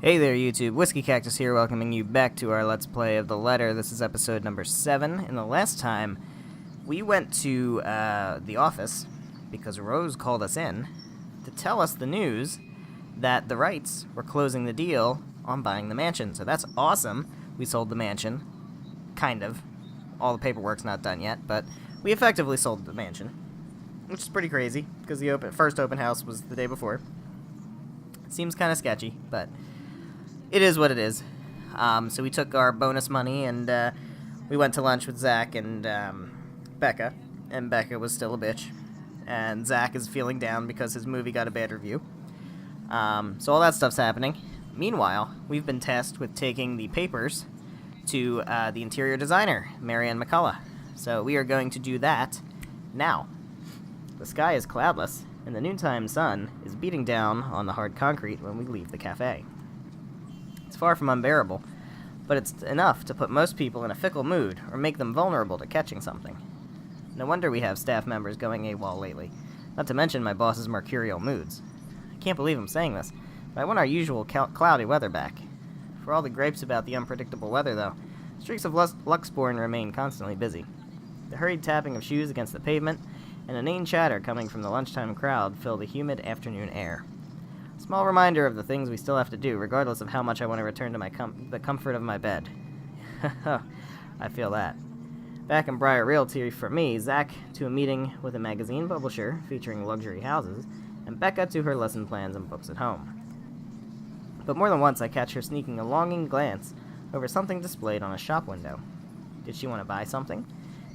Hey there, YouTube. WhiskeyCactus here, welcoming you back to our Let's Play of The Letter. This is episode number 7, and the last time we went to the office because Rose called us in to tell us the news that the Wrights were closing the deal on buying the mansion. So that's awesome. We sold the mansion. Kind of. All the paperwork's not done yet, but we effectively sold the mansion, which is pretty crazy because the first open house was the day before. Seems kind of sketchy, but it is what it is. So we took our bonus money and we went to lunch with Zach and Becca. And Becca was still a bitch. And Zach is feeling down because his movie got a bad review. So all that stuff's happening. Meanwhile, we've been tasked with taking the papers to the interior designer, Marianne McCullough. So we are going to do that now. The sky is cloudless, and the noontime sun is beating down on the hard concrete when we leave the cafe. It's far from unbearable, but it's enough to put most people in a fickle mood or make them vulnerable to catching something. No wonder we have staff members going AWOL lately, not to mention my boss's mercurial moods. I can't believe I'm saying this, but I want our usual cloudy weather back. For all the gripes about the unpredictable weather, though, streaks of Luxborn remain constantly busy. The hurried tapping of shoes against the pavement and inane chatter coming from the lunchtime crowd fill the humid afternoon air. Small reminder of the things we still have to do, regardless of how much I want to return to the comfort of my bed. I feel that. Back in Briar Realty for me, Zach to a meeting with a magazine publisher featuring luxury houses, and Becca to her lesson plans and books at home. But more than once I catch her sneaking a longing glance over something displayed on a shop window. Did she want to buy something?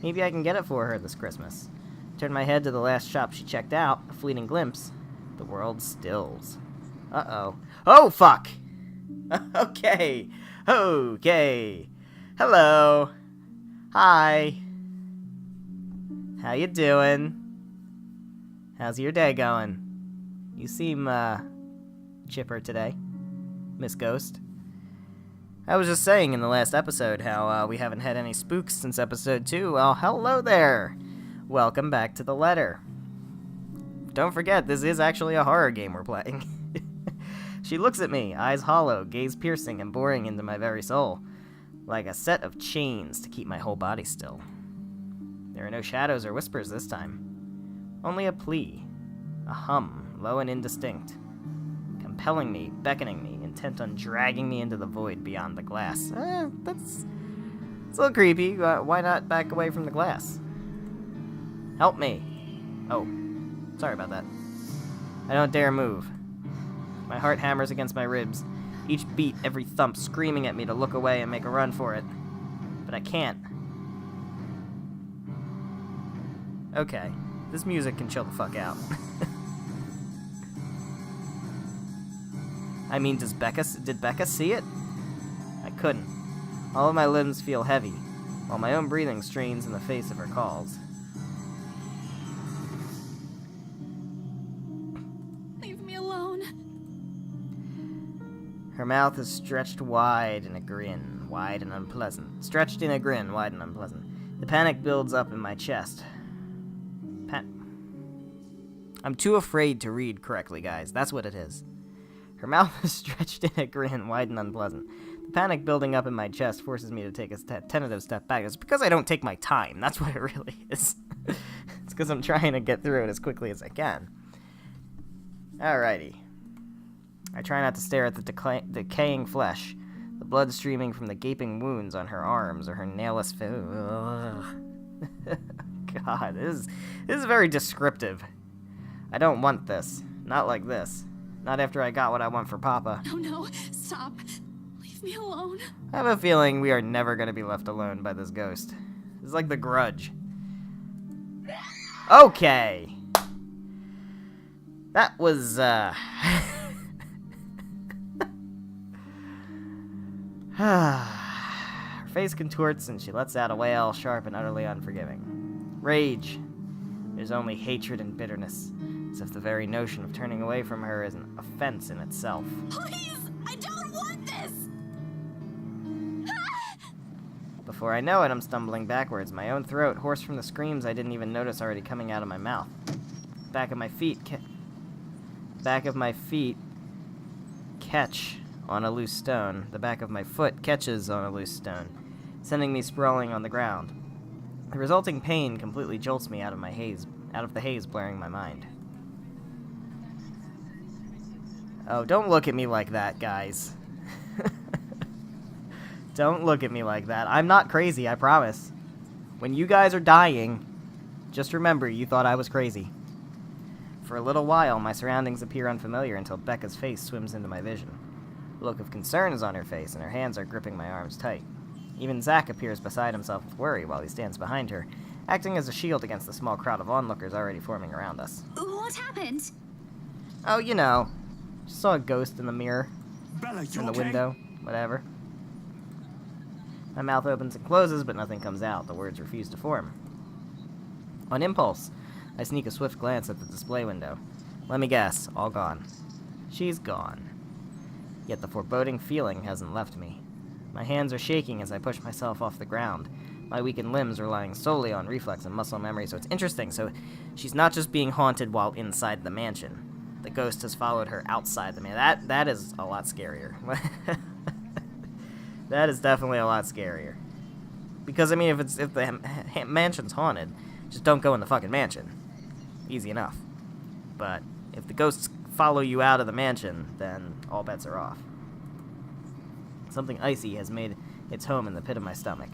Maybe I can get it for her this Christmas. Turn my head to the last shop she checked out, a fleeting glimpse. The world stills. Uh-oh. Oh, fuck! Okay. Hello. Hi. How you doing? How's your day going? You seem, chipper today, Miss Ghost. I was just saying in the last episode how, we haven't had any spooks since episode 2. Well, hello there! Welcome back to The Letter. Don't forget, this is actually a horror game we're playing. She looks at me, eyes hollow, gaze piercing and boring into my very soul, like a set of chains to keep my whole body still. There are no shadows or whispers this time. Only a plea, a hum, low and indistinct, compelling me, beckoning me, intent on dragging me into the void beyond the glass. It's a little creepy. Why not back away from the glass? Help me. Oh, sorry about that. I don't dare move. My heart hammers against my ribs, each beat, every thump screaming at me to look away and make a run for it. But I can't. Okay, this music can chill the fuck out. I mean, did Becca see it? I couldn't. All of my limbs feel heavy, while my own breathing strains in the face of her calls. Her mouth is stretched wide in a grin, wide and unpleasant. Stretched in a grin, wide and unpleasant. The panic builds up in my chest. I'm too afraid to read correctly, guys. That's what it is. Her mouth is stretched in a grin, wide and unpleasant. The panic building up in my chest forces me to take a tentative step back. It's because I don't take my time. That's what it really is. It's because I'm trying to get through it as quickly as I can. Alrighty. I try not to stare at the decaying flesh, the blood streaming from the gaping wounds on her arms or her nailless God, this is very descriptive. I don't want this. Not like this. Not after I got what I want for Papa. Oh no, stop. Leave me alone. I have a feeling we are never going to be left alone by this ghost. It's like The Grudge. Okay. That was, Her face contorts and she lets out a wail, sharp and utterly unforgiving. Rage. There's only hatred and bitterness, as if the very notion of turning away from her is an offense in itself. Please! I don't want this! Before I know it, I'm stumbling backwards, my own throat hoarse from the screams I didn't even notice already coming out of my mouth. Back of my feet catch on a loose stone. The back of my foot catches on a loose stone, sending me sprawling on the ground. The resulting pain completely jolts me out of the haze blurring my mind. Oh, don't look at me like that, guys. Don't look at me like that. I'm not crazy, I promise. When you guys are dying, just remember you thought I was crazy. For a little while, my surroundings appear unfamiliar until Becca's face swims into my vision. A look of concern is on her face, and her hands are gripping my arms tight. Even Zach appears beside himself with worry while he stands behind her, acting as a shield against the small crowd of onlookers already forming around us. What happened? Oh, you know. Just saw a ghost in the mirror. Bella, you In the okay? window. Whatever. My mouth opens and closes, but nothing comes out. The words refuse to form. On impulse, I sneak a swift glance at the display window. Let me guess, all gone. She's gone. Yet the foreboding feeling hasn't left me. My hands are shaking as I push myself off the ground. My weakened limbs relying solely on reflex and muscle memory, so it's interesting. So she's not just being haunted while inside the mansion. The ghost has followed her outside the mansion. That is a lot scarier. That is definitely a lot scarier. Because, I mean, if the mansion's haunted, just don't go in the fucking mansion. Easy enough. But if the ghosts follow you out of the mansion, then all bets are off. Something icy has made its home in the pit of my stomach.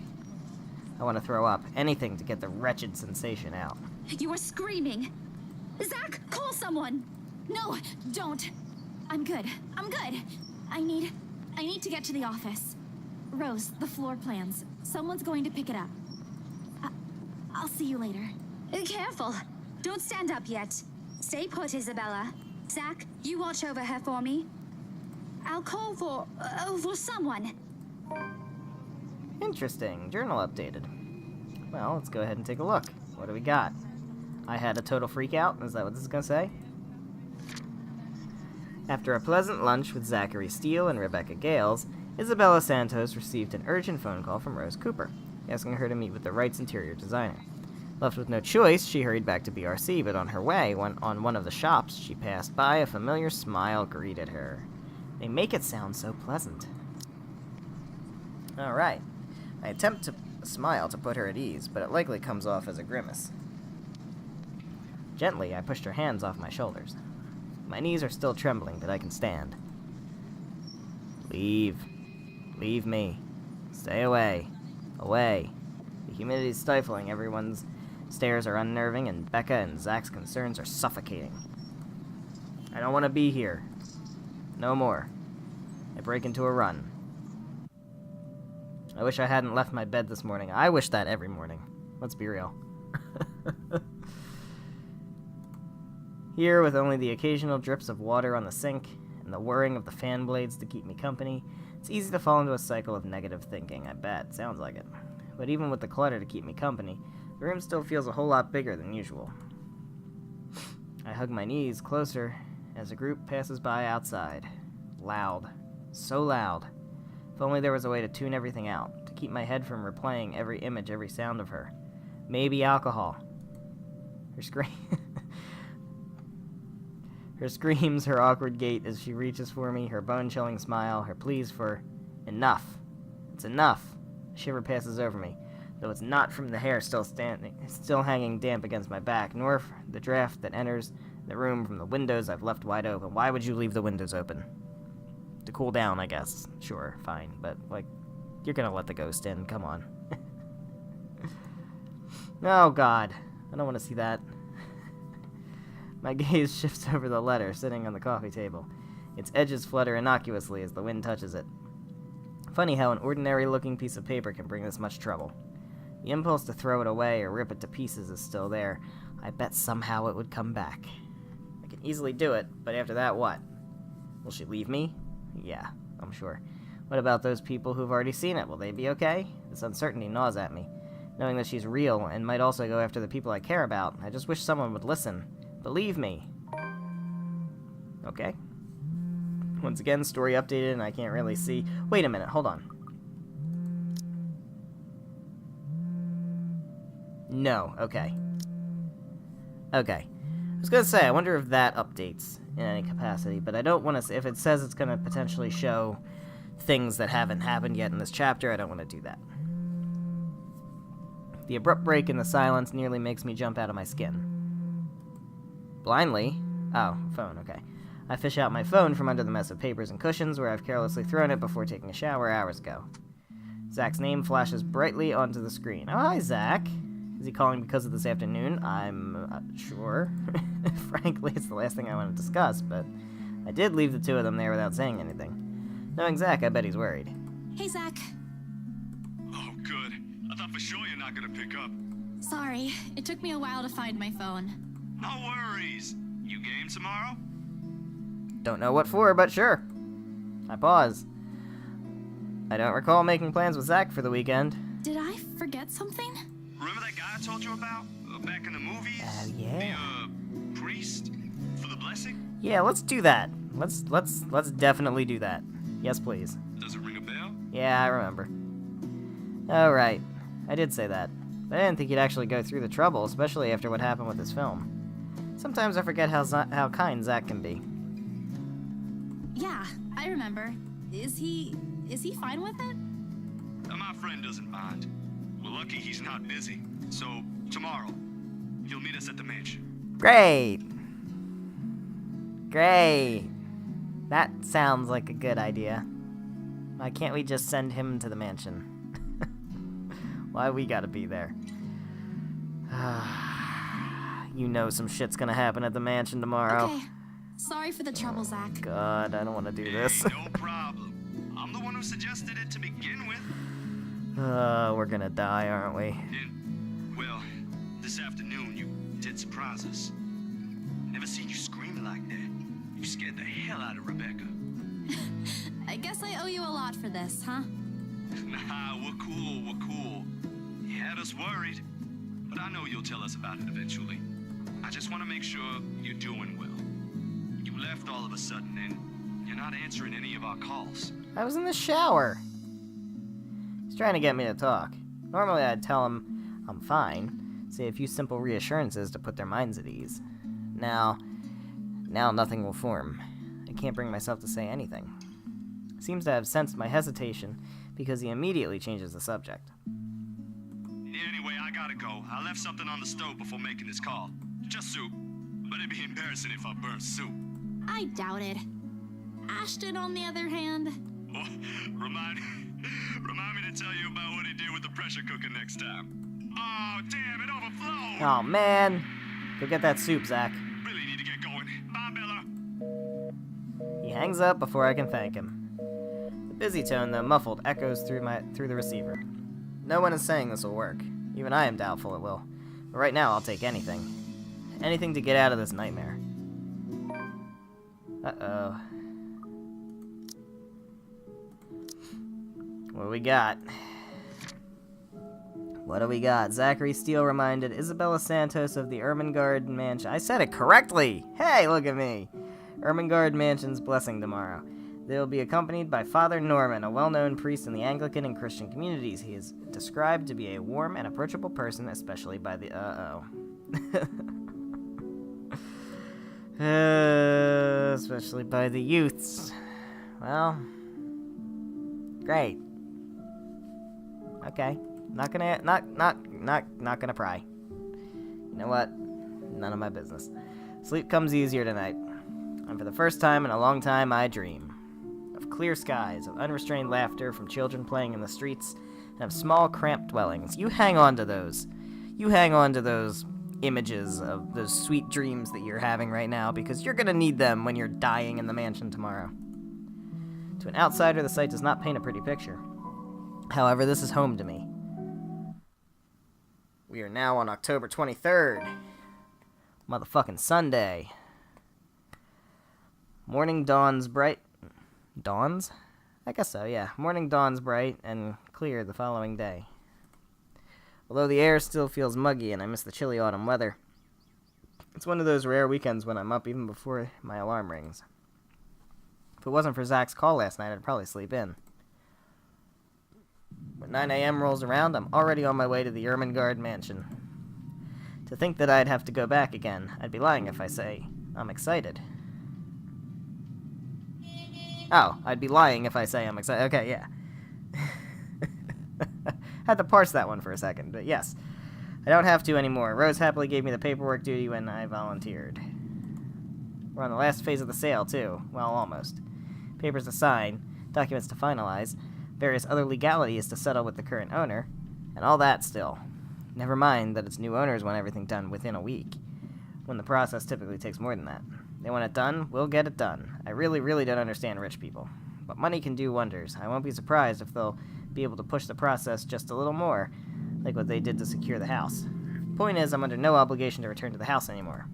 I want to throw up. Anything to get the wretched sensation out. You were screaming. Zach, call someone. No, don't. I'm good. I'm good. I need to get to the office. Rose, the floor plans. Someone's going to pick it up. I'll see you later. Careful. Don't stand up yet. Stay put, Isabella. Zach, you watch over her for me. I'll call for someone. Interesting. Journal updated. Well, let's go ahead and take a look. What do we got? I had a total freak out. Is that what this is going to say? After a pleasant lunch with Zachary Steele and Rebecca Gales, Isabella Santos received an urgent phone call from Rose Cooper, asking her to meet with the Wright's interior designer. Left with no choice, she hurried back to BRC, but on her way, on one of the shops she passed by, a familiar smile greeted her. They make it sound so pleasant. Alright. I attempt to smile to put her at ease, but it likely comes off as a grimace. Gently, I pushed her hands off my shoulders. My knees are still trembling, but I can stand. Leave. Leave me. Stay away. Away. The humidity is stifling, everyone's stares are unnerving, and Becca and Zach's concerns are suffocating. I don't want to be here. No more. I break into a run. I wish I hadn't left my bed this morning. I wish that every morning. Let's be real. Here, with only the occasional drips of water on the sink and the whirring of the fan blades to keep me company, it's easy to fall into a cycle of negative thinking, I bet. Sounds like it. But even with the clutter to keep me company, the room still feels a whole lot bigger than usual. I hug my knees closer as a group passes by outside. Loud. So loud. If only there was a way to tune everything out, to keep my head from replaying every image, every sound of her. Maybe alcohol. Her screams, her awkward gait as she reaches for me, her bone-chilling smile, her pleas for enough. It's enough. A shiver passes over me, though it's not from the hair still hanging damp against my back, nor the draft that enters the room from the windows I've left wide open. Why would you leave the windows open? To cool down, I guess. Sure, fine, but, like, you're gonna let the ghost in, come on. Oh, God. I don't want to see that. My gaze shifts over the letter sitting on the coffee table. Its edges flutter innocuously as the wind touches it. Funny how an ordinary-looking piece of paper can bring this much trouble. The impulse to throw it away or rip it to pieces is still there. I bet somehow it would come back. I can easily do it, but after that, what? Will she leave me? Yeah, I'm sure. What about those people who've already seen it? Will they be okay? This uncertainty gnaws at me. Knowing that she's real and might also go after the people I care about, I just wish someone would listen. Believe me. Okay. Once again, story updated and I can't really see. Wait a minute, hold on. No, okay. Okay. was gonna say, I wonder if that updates in any capacity, but I don't want to. If it says it's gonna potentially show things that haven't happened yet in this chapter, I don't want to do that. The abrupt break in the silence nearly makes me jump out of my skin. Blindly? Oh, phone, okay. I fish out my phone from under the mess of papers and cushions where I've carelessly thrown it before taking a shower hours ago. Zach's name flashes brightly onto the screen. Oh, hi, Zach. Is he calling because of this afternoon? I'm not sure. Frankly, it's the last thing I want to discuss, but I did leave the two of them there without saying anything. Knowing Zach, I bet he's worried. Hey, Zach. Oh, good. I thought for sure you're not gonna pick up. Sorry, it took me a while to find my phone. No worries. You game tomorrow? Don't know what for, but sure. I pause. I don't recall making plans with Zach for the weekend. Did I forget something? Remember that guy I told you about? Back in the movies? Yeah. The, priest? For the blessing? Yeah, let's do that. Let's definitely do that. Yes, please. Does it ring a bell? Yeah, I remember. Oh, right. I did say that. But I didn't think he'd actually go through the trouble, especially after what happened with his film. Sometimes I forget how kind Zach can be. Yeah, I remember. Is he fine with it? My friend doesn't mind. We're lucky he's not busy. So, tomorrow, he'll meet us at the mansion. Great! Great! That sounds like a good idea. Why can't we just send him to the mansion? Why we gotta be there? You know some shit's gonna happen at the mansion tomorrow. Okay. Sorry for the trouble, Zach. God, I don't want to do this. No problem. I'm the one who suggested it to begin with. We're gonna die, aren't we? And, well, this afternoon you did surprise us. Never seen you screaming like that. You scared the hell out of Rebecca. I guess I owe you a lot for this, huh? Nah, we're cool. You had us worried. But I know you'll tell us about it eventually. I just want to make sure you're doing well. You left all of a sudden and you're not answering any of our calls. I was in the shower. He's trying to get me to talk. Normally I'd tell him I'm fine, say a few simple reassurances to put their minds at ease. Now nothing will form. I can't bring myself to say anything. Seems to have sensed my hesitation because he immediately changes the subject. Anyway, I gotta go. I left something on the stove before making this call. Just soup. But it'd be embarrassing if I burned soup. I doubt it. Ashton, on the other hand... Oh, remind me to tell you about what he did with the pressure cooker next time. Oh, damn, it overflowed! Oh, man. Go get that soup, Zach. Really need to get going. Bye, Bella. He hangs up before I can thank him. The busy tone, though muffled, echoes through the receiver. No one is saying this will work. Even I am doubtful it will. But right now, I'll take anything. Anything to get out of this nightmare. Uh-oh. What do we got? What do we got? Zachary Steele reminded Isabella Santos of the Ermengarde Mansion. I said it correctly! Hey, look at me! Ermengarde Mansion's blessing tomorrow. They will be accompanied by Father Norman, a well-known priest in the Anglican and Christian communities. He is described to be a warm and approachable person, especially by the... especially by the youths. Well... Great. Okay. Not gonna pry. You know what? None of my business. Sleep comes easier tonight. And for the first time in a long time, I dream. Of clear skies, of unrestrained laughter from children playing in the streets, and of small, cramped dwellings. You hang on to those. You hang on to those images of those sweet dreams that you're having right now, because you're gonna need them when you're dying in the mansion tomorrow. To an outsider, the sight does not paint a pretty picture. However, this is home to me. We are now on October 23rd. Motherfucking Sunday. Morning dawns bright. Dawns? I guess so, yeah. Morning dawns bright and clear the following day. Although the air still feels muggy and I miss the chilly autumn weather, it's one of those rare weekends when I'm up even before my alarm rings. If it wasn't for Zach's call last night, I'd probably sleep in. When 9 a.m. rolls around, I'm already on my way to the Ermengarde Mansion. To think that I'd have to go back again, I'd be lying if I say I'm excited. Oh, I'd be lying if I say I'm excited. Okay, yeah. Had to parse that one for a second, but yes. I don't have to anymore. Rose happily gave me the paperwork duty when I volunteered. We're on the last phase of the sale, too. Well, almost. Papers to sign, documents to finalize, various other legalities to settle with the current owner, and all that still. Never mind that its new owners want everything done within a week, when the process typically takes more than that. They want it done, we'll get it done. I really, really don't understand rich people. But money can do wonders. I won't be surprised if they'll be able to push the process just a little more, like what they did to secure the house. Point is, I'm under no obligation to return to the house anymore.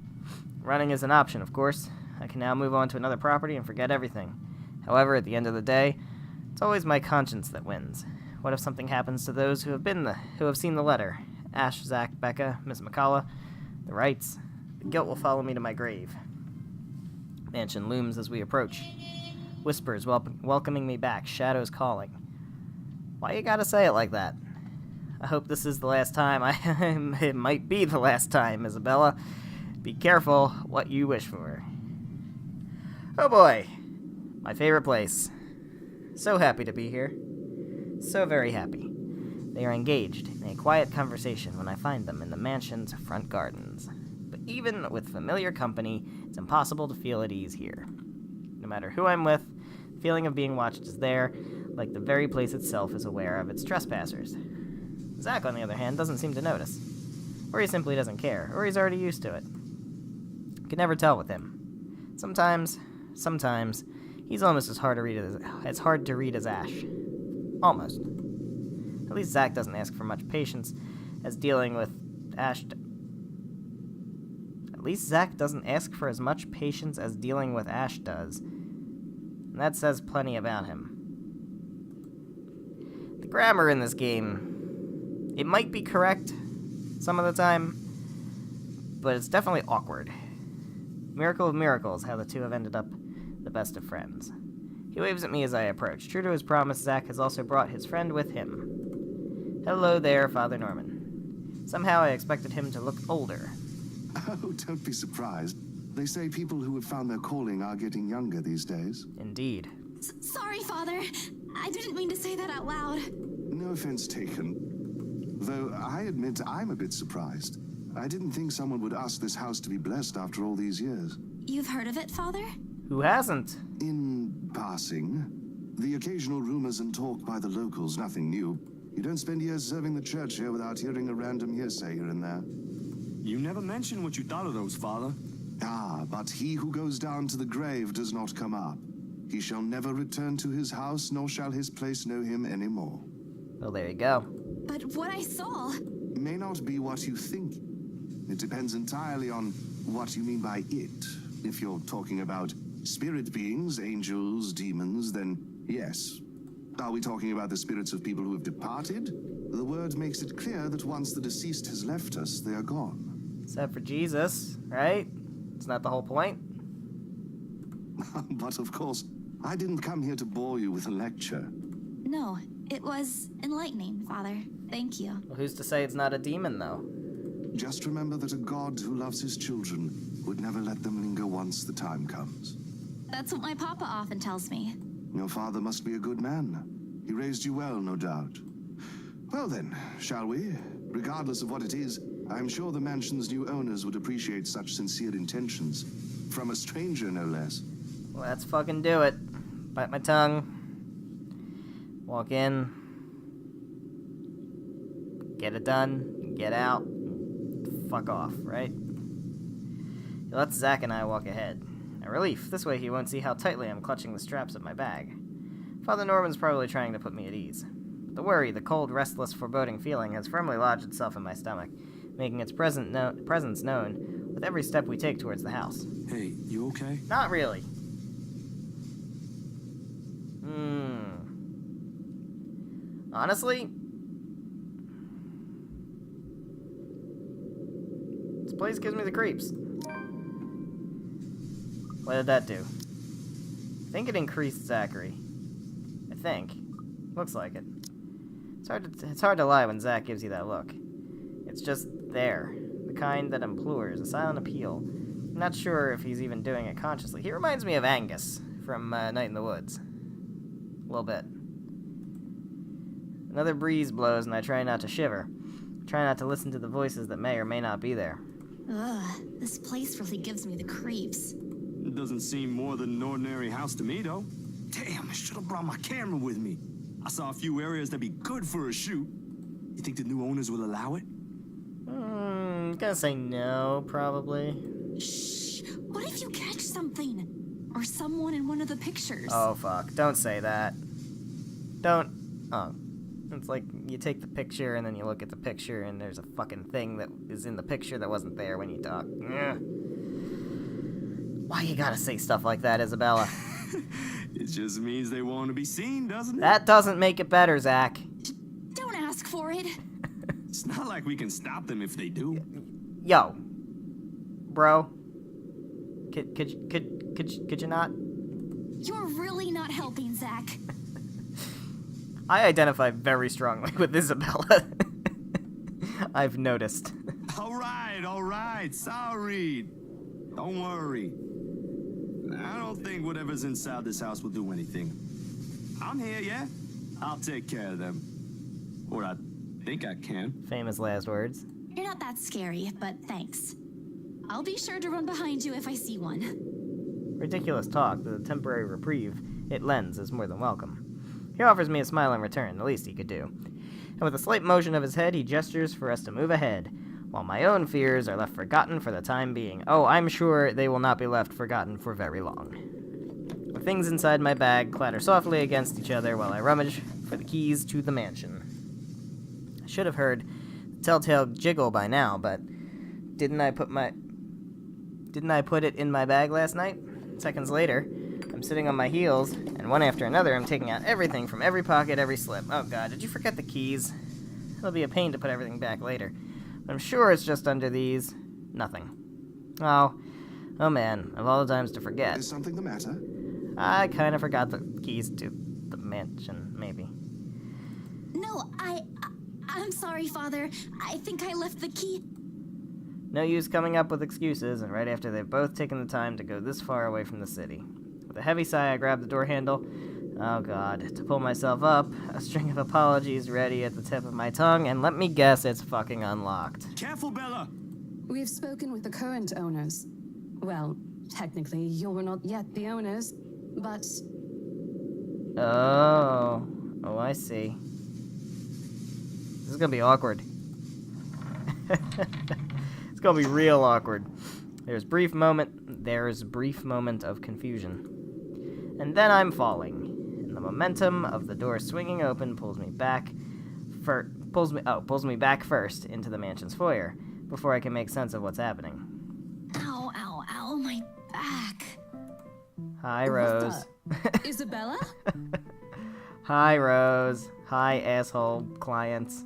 Running is an option, of course. I can now move on to another property and forget everything. However, at the end of the day, it's always my conscience that wins. What if something happens to those who have seen the letter? Ash, Zach, Becca, Miss McCullough, the Wrights. The guilt will follow me to my grave. Mansion looms as we approach. Whispers welcoming me back, shadows calling. Why you gotta say it like that? I hope this is the last time. It might be the last time, Isabella. Be careful what you wish for. Oh boy, my favorite place. So happy to be here. So very happy. They are engaged in a quiet conversation when I find them in the mansion's front gardens. But even with familiar company, it's impossible to feel at ease here. No matter who I'm with, the feeling of being watched is there, like the very place itself is aware of its trespassers. Zach, on the other hand, doesn't seem to notice. Or he simply doesn't care, or he's already used to it. Could never tell with him. Sometimes, he's almost as hard to read as Ash. Almost. At least Zach doesn't ask for much patience as dealing with Ash. At least Zach doesn't ask for as much patience as dealing with Ash does. And that says plenty about him. The grammar in this game, it might be correct some of the time, but it's definitely awkward. Miracle of miracles, how the two have ended up the best of friends. He waves at me as I approach. True to his promise, Zach has also brought his friend with him. Hello there, Father Norman. Somehow I expected him to look older. Oh, don't be surprised. They say people who have found their calling are getting younger these days. Indeed. Sorry, Father. I didn't mean to say that out loud. No offense taken. Though I admit I'm a bit surprised. I didn't think someone would ask this house to be blessed after all these years. You've heard of it, Father? Who hasn't? In passing, the occasional rumors and talk by the locals, nothing new. You don't spend years serving the church here without hearing a random hearsay here and there. You never mentioned what you thought of those, Father. Ah, but he who goes down to the grave does not come up. He shall never return to his house, nor shall his place know him any more. Well, there you go. But what I saw... May not be what you think. It depends entirely on what you mean by it. If you're talking about spirit beings, angels, demons, then yes. Are we talking about the spirits of people who have departed? The word makes it clear that once the deceased has left us, they are gone. Except for Jesus, right? It's not the whole point. But of course, I didn't come here to bore you with a lecture. No, it was enlightening, Father. Thank you. Well, who's to say it's not a demon, though? Just remember that a God who loves his children would never let them linger once the time comes. That's what my papa often tells me. Your father must be a good man. He raised you well, no doubt. Well then, shall we? Regardless of what it is, I'm sure the mansion's new owners would appreciate such sincere intentions. From a stranger, no less. Let's fucking do it. Bite my tongue. Walk in. Get it done. Get out. Fuck off, right? He lets Zach and I walk ahead. A relief. This way he won't see how tightly I'm clutching the straps of my bag. Father Norman's probably trying to put me at ease. But the worry, the cold, restless, foreboding feeling has firmly lodged itself in my stomach, making its presence known with every step we take towards the house. Hey, you okay? Not really. Honestly, this place gives me the creeps. What did that do? I think it increased Zachary. I think. Looks like it. It's hard to lie when Zach gives you that look. It's just there. The kind that implores, a silent appeal. I'm not sure if he's even doing it consciously. He reminds me of Angus from Night in the Woods. A little bit. Another breeze blows, and I try not to shiver. Try not to listen to the voices that may or may not be there. Ugh, this place really gives me the creeps. It doesn't seem more than an ordinary house to me, though. Damn, I should have brought my camera with me. I saw a few areas that'd be good for a shoot. You think the new owners will allow it? Gonna say no, probably. Shh! What if you catch something? Or someone in one of the pictures? Oh, fuck. Don't say that. Don't. Oh. It's like you take the picture and then you look at the picture and there's a fucking thing that is in the picture that wasn't there when you talk. Ugh. Why you gotta say stuff like that, Isabella? It just means they want to be seen, doesn't it? That doesn't make it better, Zach. Don't ask for it. It's not like we can stop them if they do. Yo. Bro. Could you not? You're really not helping, Zach. I identify very strongly with Isabella. I've noticed. All right. Sorry. Don't worry. I don't think whatever's inside this house will do anything. I'm here, yeah? I'll take care of them. Or I think I can. Famous last words. You're not that scary, but thanks. I'll be sure to run behind you if I see one. Ridiculous talk, the temporary reprieve it lends is more than welcome. He offers me a smile in return, the least he could do. And with a slight motion of his head, he gestures for us to move ahead, while my own fears are left forgotten for the time being. Oh, I'm sure they will not be left forgotten for very long. The things inside my bag clatter softly against each other while I rummage for the keys to the mansion. I should have heard the telltale jiggle by now, but didn't I put it in my bag last night? Seconds later, I'm sitting on my heels, and one after another, I'm taking out everything from every pocket, every slip. Oh god, did you forget the keys? It'll be a pain to put everything back later. But I'm sure it's just under these. Nothing. Oh man, of all the times to forget. Is something the matter? I kind of forgot the keys to the mansion, maybe. No, I'm sorry, Father. I think I left the key. No use coming up with excuses, and right after they've both taken the time to go this far away from the city. With a heavy sigh, I grab the door handle. Oh god, to pull myself up, a string of apologies ready at the tip of my tongue, and let me guess, it's fucking unlocked. Careful, Bella! We've spoken with the current owners. Well, technically, you're not yet the owners, but... Oh, I see. This is gonna be awkward. It's gonna be real awkward. There's brief moment of confusion. And then I'm falling. And the momentum of the door swinging open pulls me back first into the mansion's foyer before I can make sense of what's happening. Ow, my back. Hi, Rose. Isabella? Hi, Rose. Hi, asshole clients.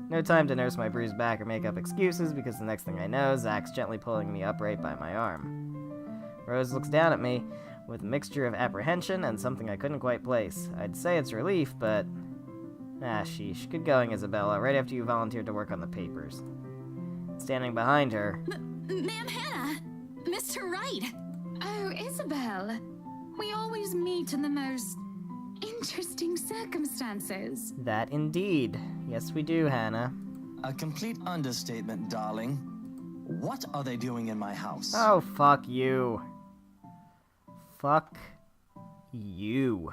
No time to nurse my bruised back or make up excuses, because the next thing I know, Zach's gently pulling me upright by my arm. Rose looks down at me with a mixture of apprehension and something I couldn't quite place. I'd say it's relief, but... sheesh. Good going, Isabella, right after you volunteered to work on the papers. Standing behind her... Ma'am Hannah! Mr. Wright! Oh, Isabel. We always meet in the most interesting circumstances. That indeed. Yes, we do, Hannah. A complete understatement, darling. What are they doing in my house? Oh, fuck you. Fuck you.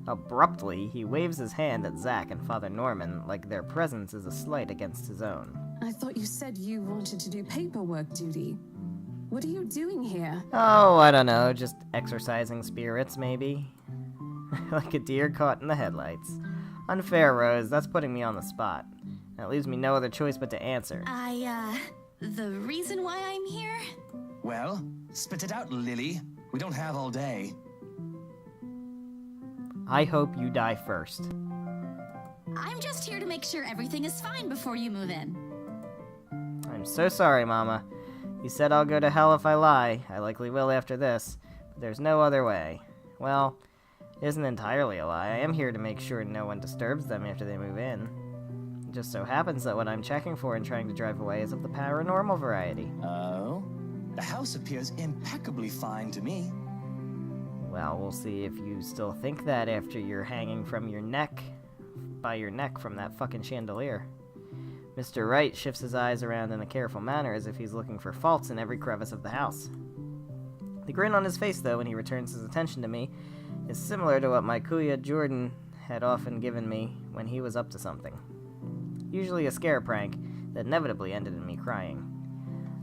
Abruptly, he waves his hand at Zach and Father Norman like their presence is a slight against his own. I thought you said you wanted to do paperwork duty. What are you doing here? Oh, I don't know, just exercising spirits, maybe? Like a deer caught in the headlights. Unfair, Rose, that's putting me on the spot. That leaves me no other choice but to answer. The reason why I'm here? Well, spit it out, Lily. We don't have all day. I hope you die first. I'm just here to make sure everything is fine before you move in. I'm so sorry, Mama. You said I'll go to hell if I lie. I likely will after this. But there's no other way. Well, it isn't entirely a lie. I am here to make sure no one disturbs them after they move in. It just so happens that what I'm checking for and trying to drive away is of the paranormal variety. Oh? The house appears impeccably fine to me. Well, we'll see if you still think that after you're hanging from your neck, by your neck from that fucking chandelier. Mr. Wright shifts his eyes around in a careful manner as if he's looking for faults in every crevice of the house. The grin on his face, though, when he returns his attention to me, is similar to what my kuya Jordan had often given me when he was up to something. Usually a scare prank that inevitably ended in me crying.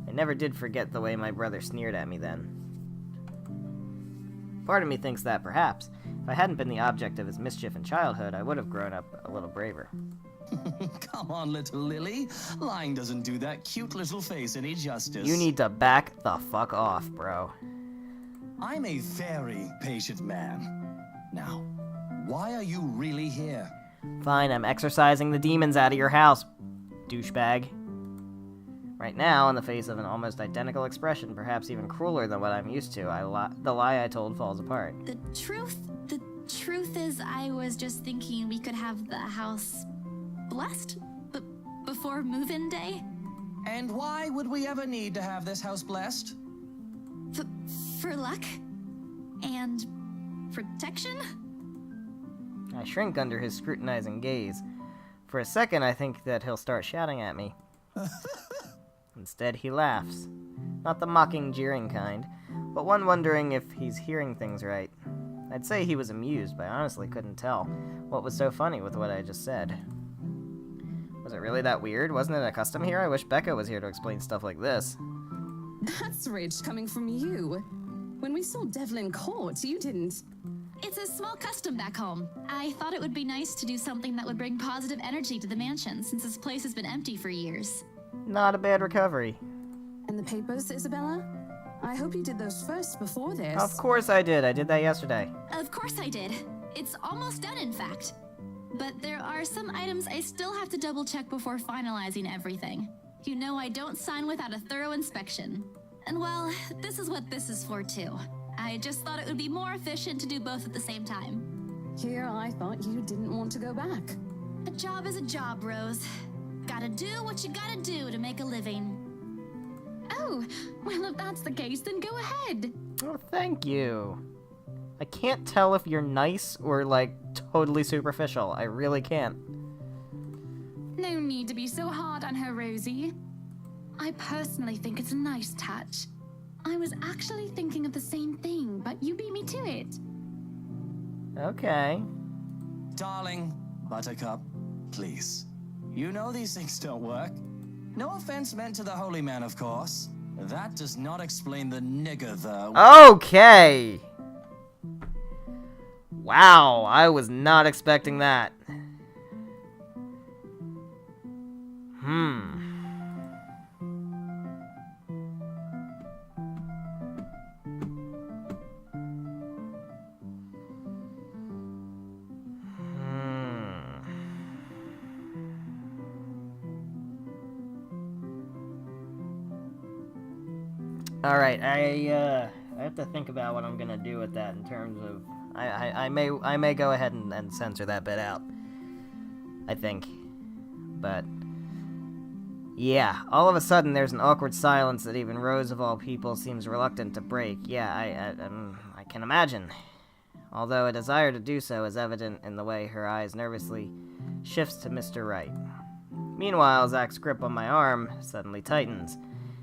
I never did forget the way my brother sneered at me then. Part of me thinks that, perhaps, if I hadn't been the object of his mischief in childhood, I would have grown up a little braver. Come on, little Lily. Lying doesn't do that cute little face any justice. You need to back the fuck off, bro. I'm a very patient man. Now, why are you really here? Fine, I'm exorcising the demons out of your house, douchebag. Right now, in the face of an almost identical expression, perhaps even crueler than what I'm used to, the lie I told falls apart. The truth is, I was just thinking we could have the house blessed before move-in day. And why would we ever need to have this house blessed? For luck and protection? I shrink under his scrutinizing gaze. For a second, I think that he'll start shouting at me. Instead, he laughs. Not the mocking, jeering kind, but one wondering if he's hearing things right. I'd say he was amused, but I honestly couldn't tell what was so funny with what I just said. Was it really that weird? Wasn't it a custom here? I wish Becca was here to explain stuff like this. That's rich coming from you. When we saw Devlin Court, you didn't. It's a small custom back home. I thought it would be nice to do something that would bring positive energy to the mansion, since this place has been empty for years. Not a bad recovery. And the papers, Isabella? I hope you did those first before this. Of course I did. I did that yesterday. Of course I did. It's almost done, in fact. But there are some items I still have to double-check before finalizing everything. You know I don't sign without a thorough inspection. And well, this is what this is for, too. I just thought it would be more efficient to do both at the same time. Here, I thought you didn't want to go back. A job is a job, Rose. Gotta do what you gotta do to make a living. Oh, well, if that's the case, then go ahead. Oh, thank you. I can't tell if you're nice or, like, totally superficial. I really can't. No need to be so hard on her, Rosie. I personally think it's a nice touch. I was actually thinking of the same thing, but you beat me to it. Okay. Darling, Buttercup, please. You know these things don't work. No offense meant to the holy man, of course. That does not explain the nigger, though. Okay! Wow, I was not expecting that. Alright, I have to think about what I'm gonna do with that in terms of... I may go ahead and censor that bit out. I think. But... yeah, all of a sudden there's an awkward silence that even Rose, of all people, seems reluctant to break. Yeah, I can imagine. Although a desire to do so is evident in the way her eyes nervously shifts to Mr. Wright. Meanwhile, Zach's grip on my arm suddenly tightens.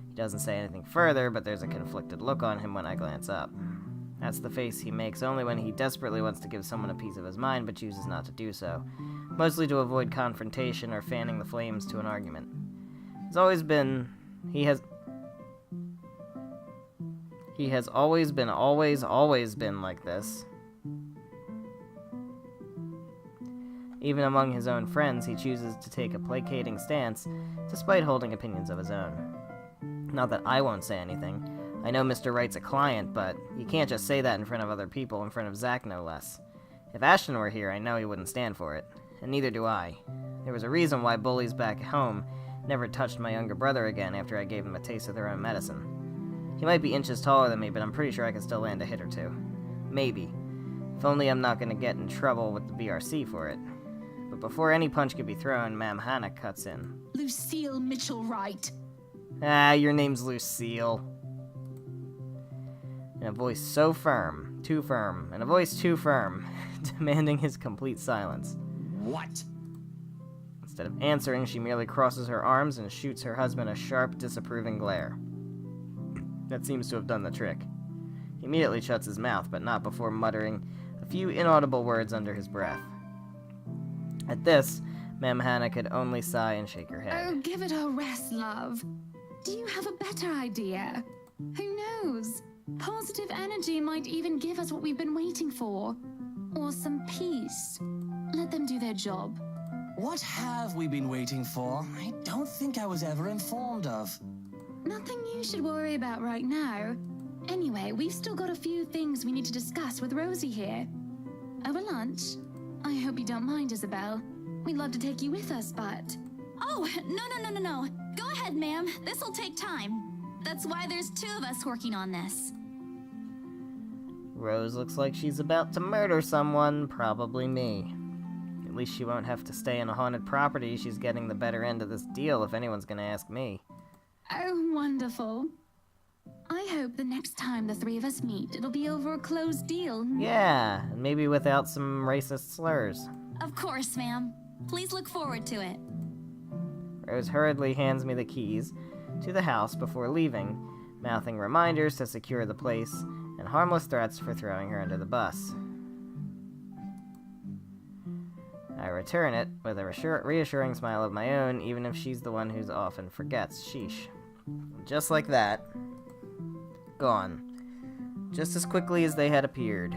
He doesn't say anything further, but there's a conflicted look on him when I glance up. That's the face he makes only when he desperately wants to give someone a piece of his mind, but chooses not to do so, mostly to avoid confrontation or fanning the flames to an argument. He has always been like this. Even among his own friends, he chooses to take a placating stance, despite holding opinions of his own. Not that I won't say anything. I know Mr. Wright's a client, but you can't just say that in front of other people, in front of Zach no less. If Ashton were here, I know he wouldn't stand for it, and neither do I. There was a reason why bullies back home never touched my younger brother again after I gave him a taste of their own medicine. He might be inches taller than me, but I'm pretty sure I can still land a hit or two. Maybe. If only I'm not going to get in trouble with the BRC for it. But before any punch could be thrown, Ma'am Hannah cuts in. Lucille Mitchell-Wright. Ah, your name's Lucille. In a voice so firm, too firm, in a voice too firm, demanding his complete silence. What? Instead of answering, she merely crosses her arms and shoots her husband a sharp, disapproving glare. That seems to have done the trick. He immediately shuts his mouth, but not before muttering a few inaudible words under his breath. At this, Ma'am Hannah could only sigh and shake her head. Oh, give it a rest, love. Do you have a better idea? Who knows? Positive energy might even give us what we've been waiting for. Or some peace. Let them do their job. What have we been waiting for? I don't think I was ever informed of. Nothing you should worry about right now. Anyway, we've still got a few things we need to discuss with Rosie here. Over lunch? I hope you don't mind, Isabel. We'd love to take you with us, but... Oh, no. Go ahead, ma'am. This'll take time. That's why there's 2 of us working on this. Rose looks like she's about to murder someone, probably me. At least she won't have to stay in a haunted property. She's getting the better end of this deal if anyone's gonna ask me. Oh, wonderful. I hope the next time the 3 of us meet, it'll be over a closed deal. Yeah, and maybe without some racist slurs. Of course, ma'am. Please look forward to it. Rose hurriedly hands me the keys to the house before leaving, mouthing reminders to secure the place and harmless threats for throwing her under the bus. I return it with a reassuring smile of my own, even if she's the one who often forgets. Sheesh. Just like that. Gone. Just as quickly as they had appeared.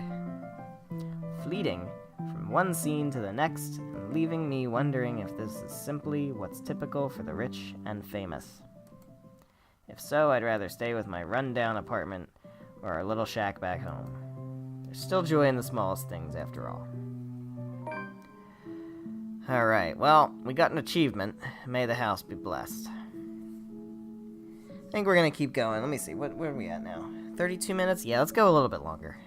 Fleeting from one scene to the next, and leaving me wondering if this is simply what's typical for the rich and famous. If so, I'd rather stay with my run-down apartment or our little shack back home. There's still joy in the smallest things, after all. Alright, well, we got an achievement. May the house be blessed. I think we're gonna keep going. Let me see, where are we at now? 32 minutes? Yeah, let's go a little bit longer.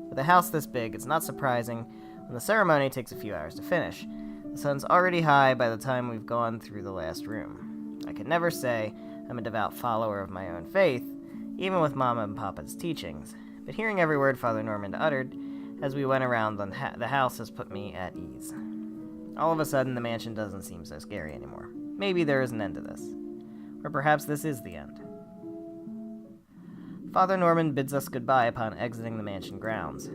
With a house this big, it's not surprising when the ceremony takes a few hours to finish. The sun's already high by the time we've gone through the last room. I could never say I'm a devout follower of my own faith, even with Mama and Papa's teachings, but hearing every word Father Norman uttered as we went around the house has put me at ease. All of a sudden, the mansion doesn't seem so scary anymore. Maybe there is an end to this. Or perhaps this is the end. Father Norman bids us goodbye upon exiting the mansion grounds.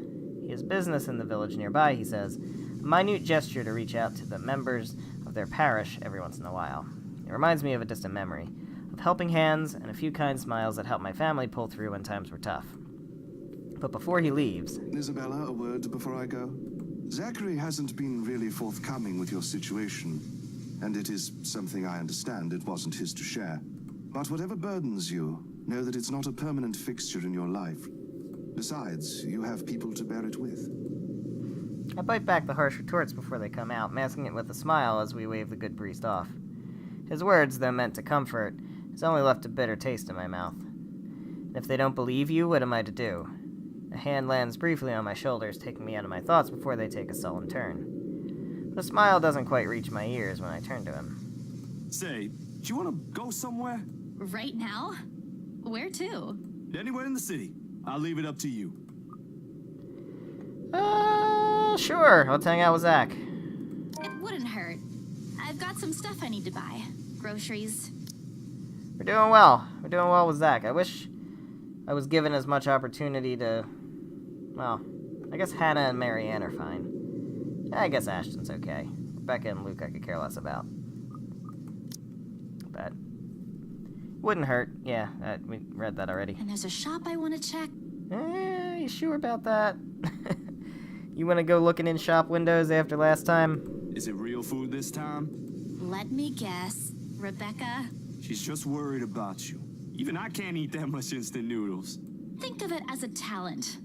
He has business in the village nearby, he says, a minute gesture to reach out to the members of their parish every once in a while. It reminds me of a distant memory, of helping hands and a few kind smiles that helped my family pull through when times were tough. But before he leaves... Isabella, a word before I go? Zachary hasn't been really forthcoming with your situation, and it is something I understand it wasn't his to share. But whatever burdens you, know that it's not a permanent fixture in your life. Besides, you have people to bear it with. I bite back the harsh retorts before they come out, masking it with a smile as we wave the good priest off. His words, though meant to comfort, has only left a bitter taste in my mouth. And if they don't believe you, what am I to do? A hand lands briefly on my shoulders, taking me out of my thoughts before they take a sullen turn. The smile doesn't quite reach my ears when I turn to him. Say, do you want to go somewhere? Right now? Where to? Anywhere in the city. I'll leave it up to you. Sure. Let's hang out with Zach. It wouldn't hurt. I've got some stuff I need to buy. Groceries. We're doing well. We're doing well with Zach. I wish I was given as much opportunity to... Well, I guess Hannah and Marianne are fine. I guess Ashton's okay. Rebecca and Luke I could care less about. But... wouldn't hurt. Yeah, we read that already. And there's a shop I want to check. You sure about that? You want to go looking in shop windows after last time? Is it real food this time? Let me guess. Rebecca? She's just worried about you. Even I can't eat that much instant noodles. Think of it as a talent.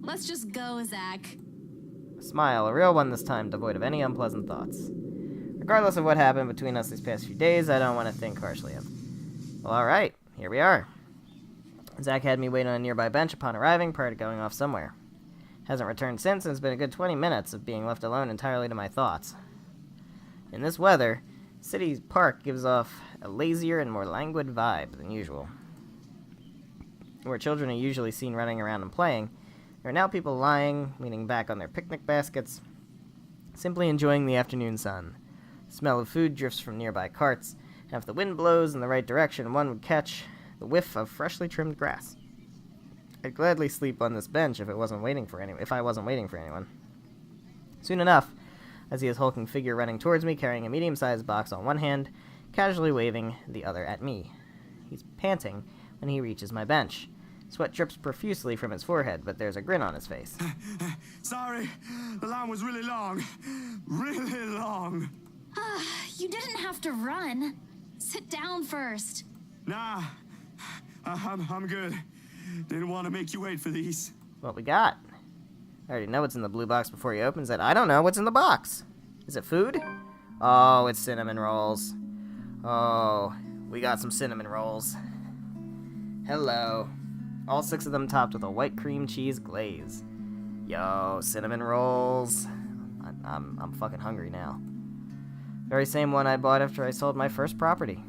Let's just go, Zach. A smile, a real one this time, devoid of any unpleasant thoughts. Regardless of what happened between us these past few days, I don't want to think harshly of. Well, alright, here we are. Zach had me wait on a nearby bench upon arriving prior to going off somewhere. Hasn't returned since, and it's been a good 20 minutes of being left alone entirely to my thoughts. In this weather, City Park gives off a lazier and more languid vibe than usual. Where children are usually seen running around and playing, there are now people lying, leaning back on their picnic baskets, simply enjoying the afternoon sun. The smell of food drifts from nearby carts, and if the wind blows in the right direction, one would catch the whiff of freshly trimmed grass. I'd gladly sleep on this bench if I wasn't waiting for anyone. Soon enough, I see his hulking figure running towards me, carrying a medium-sized box on one hand, casually waving the other at me. He's panting when he reaches my bench. Sweat drips profusely from his forehead, but there's a grin on his face. Sorry, the line was really long. Really long. You didn't have to run. Sit down first. Nah, I'm good. Didn't want to make you wait for these. What we got? I already know what's in the blue box before he opens it. I don't know what's in the box. Is it food? Oh, it's cinnamon rolls. Oh, we got some cinnamon rolls. Hello. All 6 of them topped with a white cream cheese glaze. Yo, cinnamon rolls. I'm fucking hungry now. Very same one I bought after I sold my first property.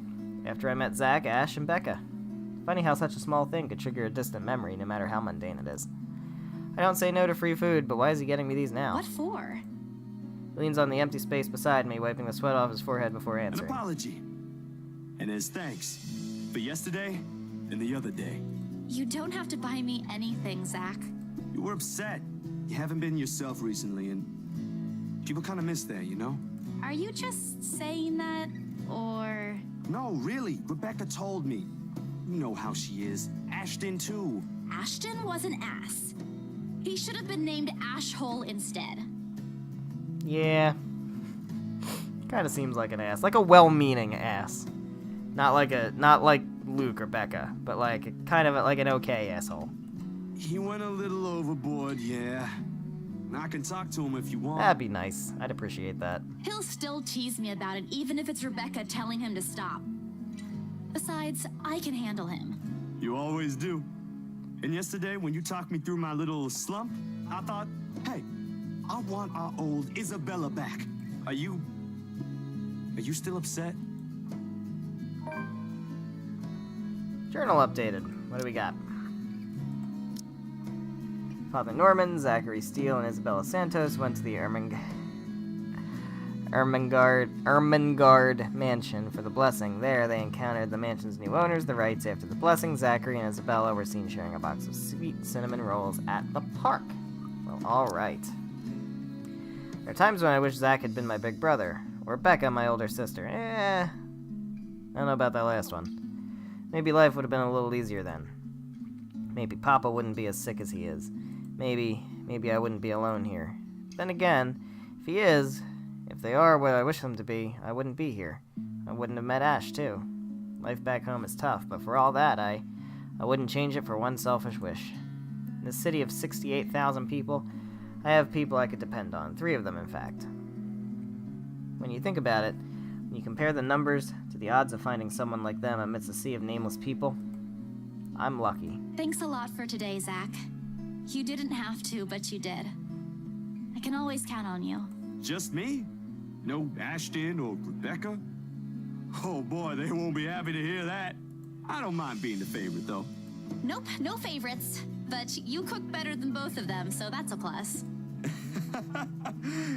After I met Zach, Ash, and Becca. Funny how such a small thing could trigger a distant memory, no matter how mundane it is. I don't say no to free food, but why is he getting me these now? What for? He leans on the empty space beside me, wiping the sweat off his forehead before An answering. apology. And as thanks for yesterday and the other day. You don't have to buy me anything, Zach. You were upset. You haven't been yourself recently, and people kind of miss that, you know? Are you just saying that, or... No, really. Rebecca told me. You know how she is. Ashton, too. Ashton was an ass. He should have been named Ashhole instead. Yeah. Kinda seems like an ass. Like a well-meaning ass. Not like Luke or Becca, but like kind of like an okay asshole. He went a little overboard, yeah. I can talk to him if you want. That'd be nice. I'd appreciate that. He'll still tease me about it, even if it's Rebecca telling him to stop. Besides, I can handle him. You always do. And yesterday, when you talked me through my little slump, I thought, hey, I want our old Isabella back. Are you still upset? Journal updated. What do we got? Father Norman, Zachary Steele, and Isabella Santos went to the Ermengarde mansion for the blessing. There, they encountered the mansion's new owners, the Wrights. After the blessing, Zachary and Isabella were seen sharing a box of sweet cinnamon rolls at the park. Well, alright. There are times when I wish Zach had been my big brother, or Becca, my older sister. I don't know about that last one. Maybe life would have been a little easier then. Maybe Papa wouldn't be as sick as he is. Maybe I wouldn't be alone here. Then again, if they are what I wish them to be, I wouldn't be here. I wouldn't have met Ash, too. Life back home is tough, but for all that, I wouldn't change it for one selfish wish. In this city of 68,000 people, I have people I could depend on. 3 of them, in fact. When you think about it, when you compare the numbers to the odds of finding someone like them amidst a sea of nameless people, I'm lucky. Thanks a lot for today, Zach. You didn't have to, but you did. I can always count on you. Just me? No Ashton or Rebecca? Oh boy, they won't be happy to hear that. I don't mind being the favorite, though. Nope, no favorites. But you cook better than both of them, so that's a plus.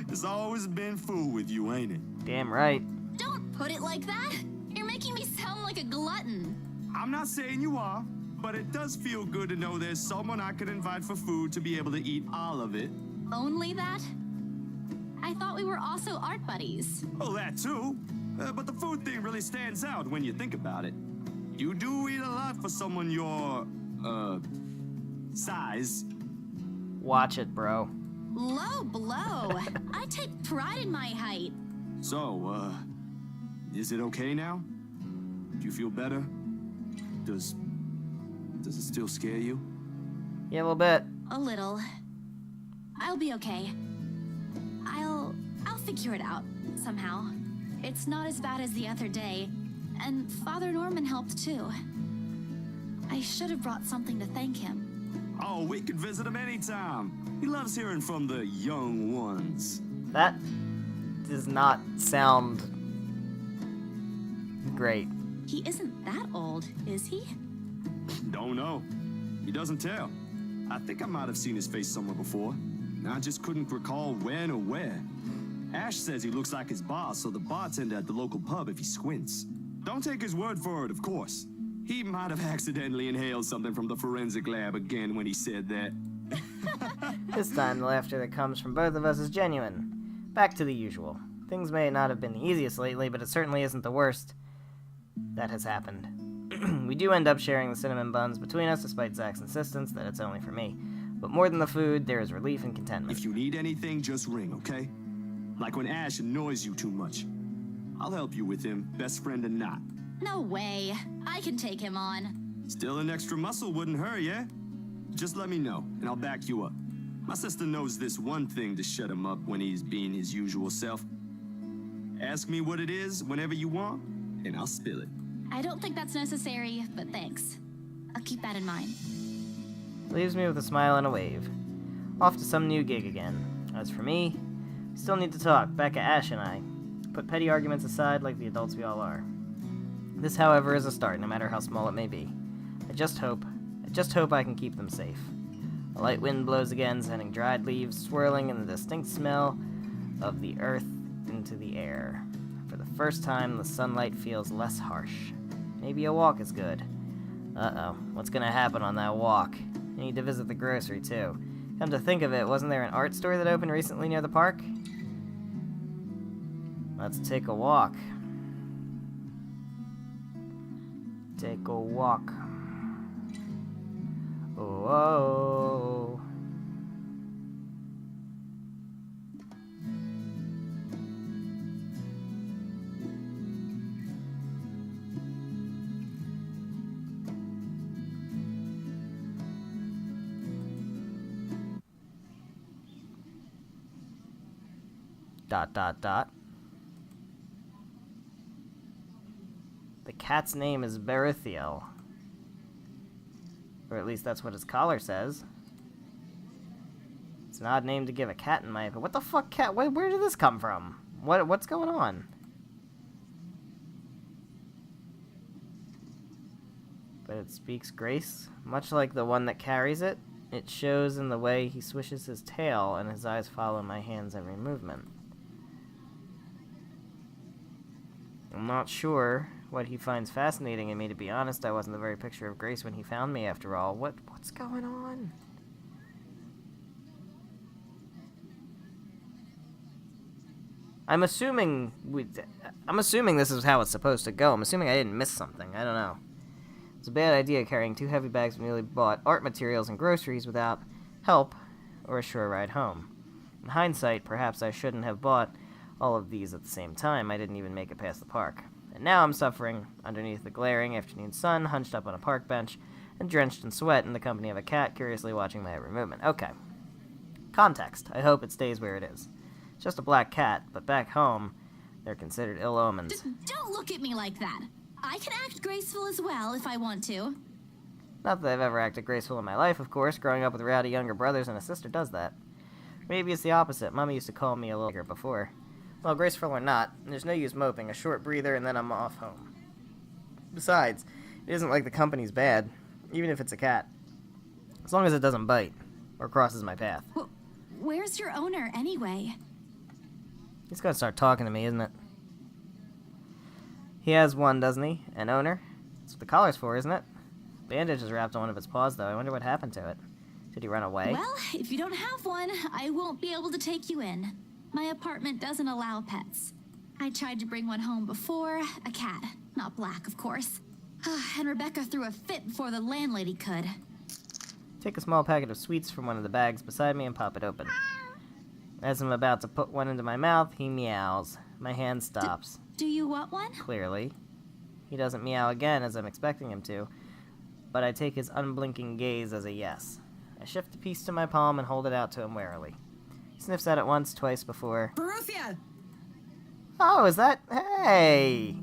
It's always been food with you, ain't it? Damn right. Don't put it like that. You're making me sound like a glutton. I'm not saying you are, but it does feel good to know there's someone I could invite for food to be able to eat all of it. Only that? I thought we were also art buddies. Oh, that too. But the food thing really stands out when you think about it. You do eat a lot for someone your, size. Watch it, bro. Low blow. I take pride in my height. So, is it okay now? Do you feel better? Does it still scare you? Yeah, a little bit. A little. I'll be okay. I'll figure it out, somehow. It's not as bad as the other day, and Father Norman helped too. I should have brought something to thank him. Oh, we could visit him anytime. He loves hearing from the young ones. does not sound great. He isn't that old, is he? Don't know. He doesn't tell. I think I might have seen his face somewhere before. I just couldn't recall when or where. Ash says he looks like his boss, so the bartender at the local pub if he squints. Don't take his word for it, of course. He might have accidentally inhaled something from the forensic lab again when he said that. This time, the laughter that comes from both of us is genuine. Back to the usual. Things may not have been the easiest lately, but it certainly isn't the worst that has happened. We do end up sharing the cinnamon buns between us, despite Zach's insistence that it's only for me. But more than the food, there is relief and contentment. If you need anything, just ring, okay? Like when Ash annoys you too much. I'll help you with him, best friend or not. No way. I can take him on. Still an extra muscle wouldn't hurt, yeah? Just let me know, and I'll back you up. My sister knows this one thing to shut him up when he's being his usual self. Ask me what it is whenever you want, and I'll spill it. I don't think that's necessary, but thanks. I'll keep that in mind. Leaves me with a smile and a wave. Off to some new gig again. As for me, still need to talk, Becca, Ash, and I. Put petty arguments aside like the adults we all are. This, however, is a start, no matter how small it may be. I just hope I can keep them safe. A light wind blows again, sending dried leaves swirling and the distinct smell of the earth into the air. For the first time, the sunlight feels less harsh. Maybe a walk is good. Uh-oh, what's gonna happen on that walk? I need to visit the grocery, too. Come to think of it, wasn't there an art store that opened recently near the park? Let's take a walk. Take a walk. Whoa. Dot, dot, dot. The cat's name is Berithiel. Or at least that's what his collar says. It's an odd name to give a cat in my opinion. What the fuck, cat? Where did this come from? What's going on? But it speaks grace. Much like the one that carries it, it shows in the way he swishes his tail and his eyes follow my hand's every movement. I'm not sure what he finds fascinating in me, to be honest. I wasn't the very picture of grace when he found me, after all. What's going on? I'm assuming this is how it's supposed to go. I'm assuming I didn't miss something. I don't know. It's a bad idea carrying 2 heavy bags of newly bought art materials and groceries without help or a sure ride home. In hindsight, perhaps I shouldn't have bought all of these at the same time. I didn't even make it past the park. And now I'm suffering underneath the glaring afternoon sun, hunched up on a park bench, and drenched in sweat in the company of a cat curiously watching my every movement. Okay. Context. I hope it stays where it is. It's just a black cat, but back home, they're considered ill omens. Don't look at me like that. I can act graceful as well if I want to. Not that I've ever acted graceful in my life, of course. Growing up with rowdy younger brothers and a sister does that. Maybe it's the opposite. Mommy used to call me a little bigger before. Well, graceful or not, there's no use moping. A short breather and then I'm off home. Besides, it isn't like the company's bad, even if it's a cat. As long as it doesn't bite, or crosses my path. Where's your owner, anyway? He's gonna start talking to me, isn't it? He has one, doesn't he? An owner? That's what the collar's for, isn't it? Bandage is wrapped on one of its paws, though. I wonder what happened to it. Did he run away? Well, if you don't have one, I won't be able to take you in. My apartment doesn't allow pets. I tried to bring one home before, a cat. Not black, of course. And Rebecca threw a fit before the landlady could. Take a small packet of sweets from one of the bags beside me and pop it open. As I'm about to put one into my mouth, he meows. My hand stops. Do you want one? Clearly. He doesn't meow again as I'm expecting him to, but I take his unblinking gaze as a yes. I shift the piece to my palm and hold it out to him warily. He sniffs at it once, twice before. Baruthia! Oh, is that... Hey!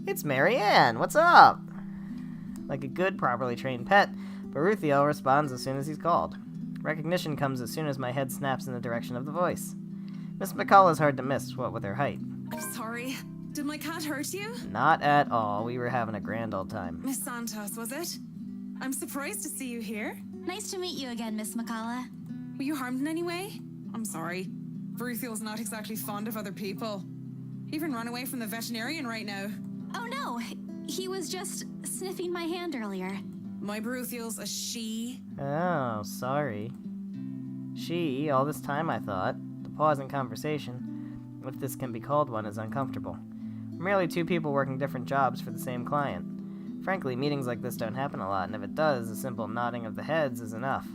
It's Marianne! What's up? Like a good, properly trained pet, Baruthiel responds as soon as he's called. Recognition comes as soon as my head snaps in the direction of the voice. Miss McCullough's hard to miss, what with her height. I'm sorry. Did my cat hurt you? Not at all. We were having a grand old time. Miss Santos, was it? I'm surprised to see you here. Nice to meet you again, Miss McCullough. Were you harmed in any way? I'm sorry. Bruthiel's not exactly fond of other people. Even run away from the veterinarian right now. Oh no, he was just sniffing my hand earlier. My Bruthiel's a she. Oh, sorry. She, all this time I thought. The pause in conversation, if this can be called one, is uncomfortable. We're merely two people working different jobs for the same client. Frankly, meetings like this don't happen a lot, and if it does, a simple nodding of the heads is enough.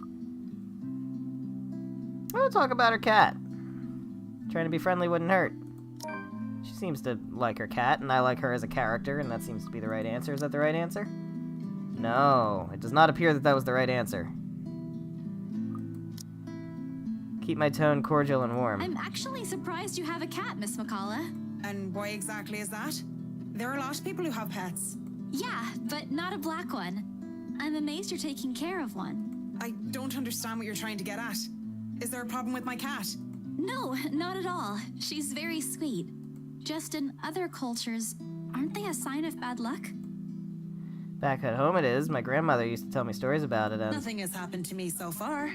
We'll talk about her cat. Trying to be friendly wouldn't hurt. She seems to like her cat, and I like her as a character, and that seems to be the right answer. Is that the right answer? No, it does not appear that that was the right answer. Keep my tone cordial and warm. I'm actually surprised you have a cat, Miss McCullough. And why exactly is that? There are a lot of people who have pets. Yeah, but not a black one. I'm amazed you're taking care of one. I don't understand what you're trying to get at. Is there a problem with my cat? No, not at all. She's very sweet. Just in other cultures, aren't they a sign of bad luck? Back at home it is. My grandmother used to tell me stories about it, and Nothing has happened to me so far.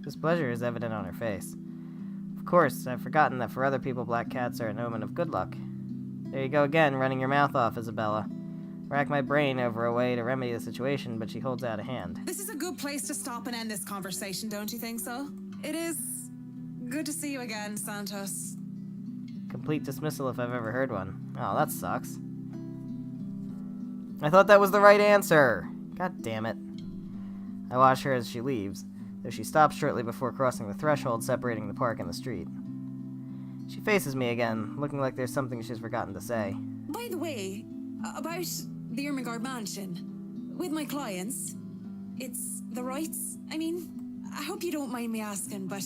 displeasure is evident on her face. Of course, I've forgotten that for other people black cats are an omen of good luck. There you go again, running your mouth off, Isabella. Rack my brain over a way to remedy the situation, but she holds out a hand. This is a good place to stop and end this conversation, don't you think so? It is good to see you again, Santos. Complete dismissal if I've ever heard one. Oh, that sucks. I thought that was the right answer! God damn it. I watch her as she leaves, though she stops shortly before crossing the threshold separating the park and the street. She faces me again, looking like there's something she's forgotten to say. By the way, about the Ermengarde mansion, with my clients, it's the rights. I mean, I hope you don't mind me asking, but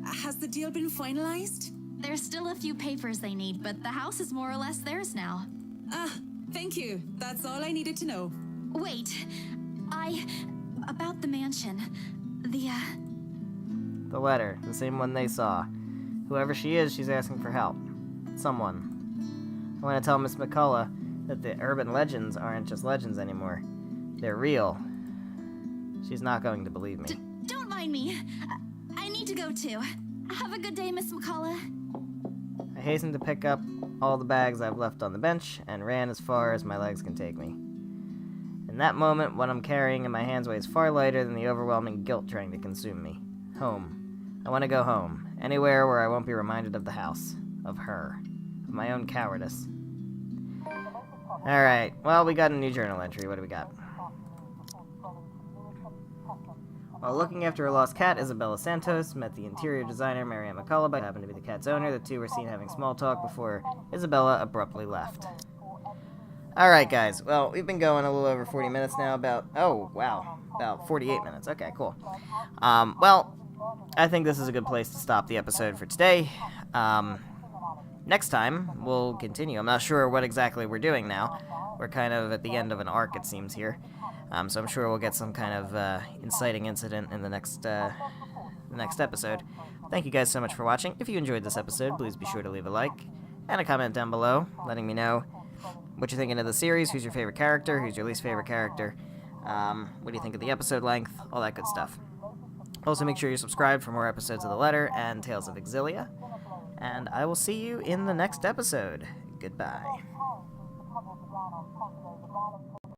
has the deal been finalized? There's still a few papers they need, but the house is more or less theirs now. Ah, thank you. That's all I needed to know. Wait, about the mansion. The letter, the same one they saw. Whoever she is, she's asking for help. Someone. I want to tell Miss McCullough that the urban legends aren't just legends anymore. They're real. She's not going to believe me. Don't mind me. I need to go too. Have a good day, Miss McCullough. I hastened to pick up all the bags I've left on the bench and ran as far as my legs can take me. In that moment, what I'm carrying in my hands weighs far lighter than the overwhelming guilt trying to consume me. Home. I want to go home. Anywhere where I won't be reminded of the house. Of her. Of my own cowardice. Alright, well, we got a new journal entry. What do we got? While looking after a lost cat, Isabella Santos met the interior designer, Marianne McCullough, but happened to be the cat's owner. The two were seen having small talk before Isabella abruptly left. Alright, guys. Well, we've been going a little over 40 minutes now. About 48 minutes. Okay, cool. Well, I think this is a good place to stop the episode for today. Next time, we'll continue. I'm not sure what exactly we're doing now. We're kind of at the end of an arc, it seems, here. So I'm sure we'll get some kind of inciting incident in the next episode. Thank you guys so much for watching. If you enjoyed this episode, please be sure to leave a like and a comment down below, letting me know what you're thinking of the series, who's your favorite character, who's your least favorite character, what do you think of the episode length, all that good stuff. Also, make sure you're subscribed for more episodes of The Letter and Tales of Exilia, and I will see you in the next episode. Goodbye.